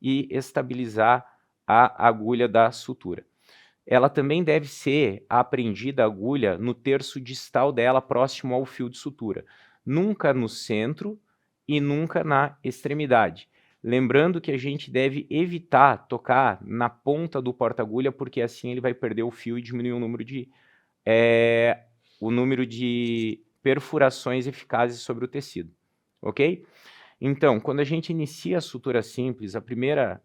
e estabilizar a agulha da sutura. Ela também deve ser apreendida a agulha no terço distal dela, próximo ao fio de sutura. Nunca no centro e nunca na extremidade. Lembrando que a gente deve evitar tocar na ponta do porta-agulha, porque assim ele vai perder o fio e diminuir o número de perfurações eficazes sobre o tecido, ok? Então, quando a gente inicia a sutura simples, a primeira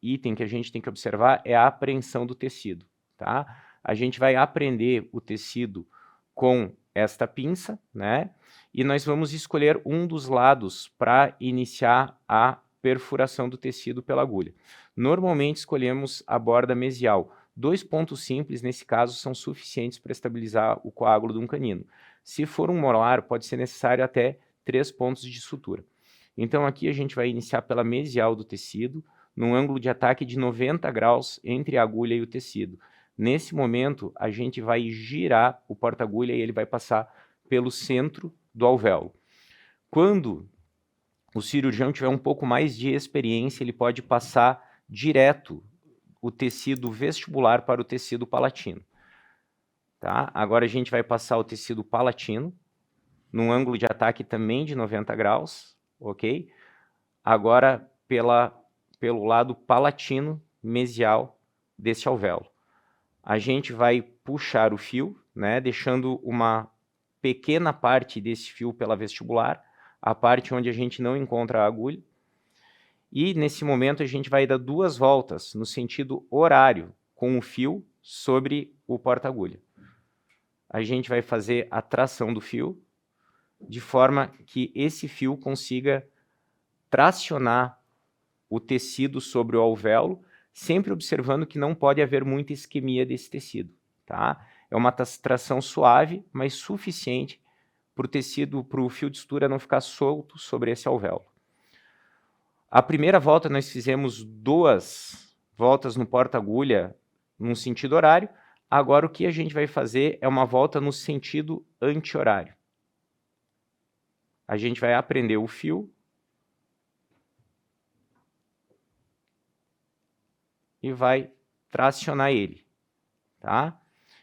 item que a gente tem que observar é a apreensão do tecido, tá? A gente vai apreender o tecido com esta pinça, né? E nós vamos escolher um dos lados para iniciar a perfuração do tecido pela agulha. Normalmente escolhemos a borda mesial. 2 pontos simples, nesse caso, são suficientes para estabilizar o coágulo de um canino. Se for um molar, pode ser necessário até 3 pontos de sutura. Então aqui a gente vai iniciar pela mesial do tecido, num ângulo de ataque de 90 graus entre a agulha e o tecido. Nesse momento, a gente vai girar o porta-agulha e ele vai passar pelo centro do alvéolo. Quando o cirurgião tiver um pouco mais de experiência, ele pode passar direto o tecido vestibular para o tecido palatino. Tá? Agora a gente vai passar o tecido palatino, num ângulo de ataque também de 90 graus, ok? Agora pelo lado palatino mesial desse alvéolo. A gente vai puxar o fio, né, deixando uma pequena parte desse fio pela vestibular, a parte onde a gente não encontra a agulha, e nesse momento a gente vai dar 2 voltas no sentido horário com o fio sobre o porta-agulha. A gente vai fazer a tração do fio, de forma que esse fio consiga tracionar o tecido sobre o alvéolo, sempre observando que não pode haver muita isquemia desse tecido, tá? É uma tração suave, mas suficiente para o tecido, para o fio de sutura não ficar solto sobre esse alvéolo. A primeira volta nós fizemos 2 voltas no porta-agulha num sentido horário. Agora o que a gente vai fazer é uma volta no sentido anti-horário. A gente vai apreender o fio e vai tracionar ele, tá?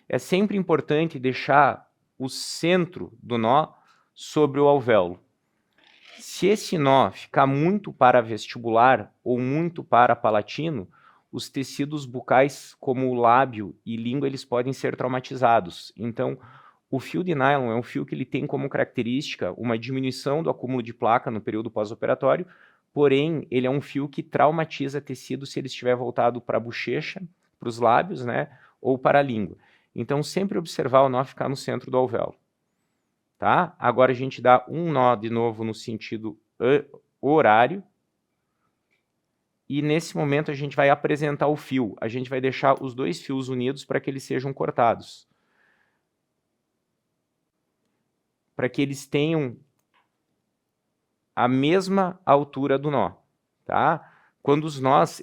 É sempre importante deixar o centro do nó sobre o alvéolo. Se esse nó ficar muito para vestibular ou muito para palatino, os tecidos bucais, como o lábio e língua, eles podem ser traumatizados. Então, o fio de nylon é um fio que ele tem como característica uma diminuição do acúmulo de placa no período pós-operatório, porém, ele é um fio que traumatiza tecido se ele estiver voltado para a bochecha, para os lábios, né, ou para a língua. Então, sempre observar o nó ficar no centro do alvéolo. Tá? Agora a gente dá um nó de novo no sentido horário, e nesse momento a gente vai apresentar o fio. A gente vai deixar os 2 fios unidos para que eles sejam cortados. Para que eles tenham a mesma altura do nó, tá? Quando os nós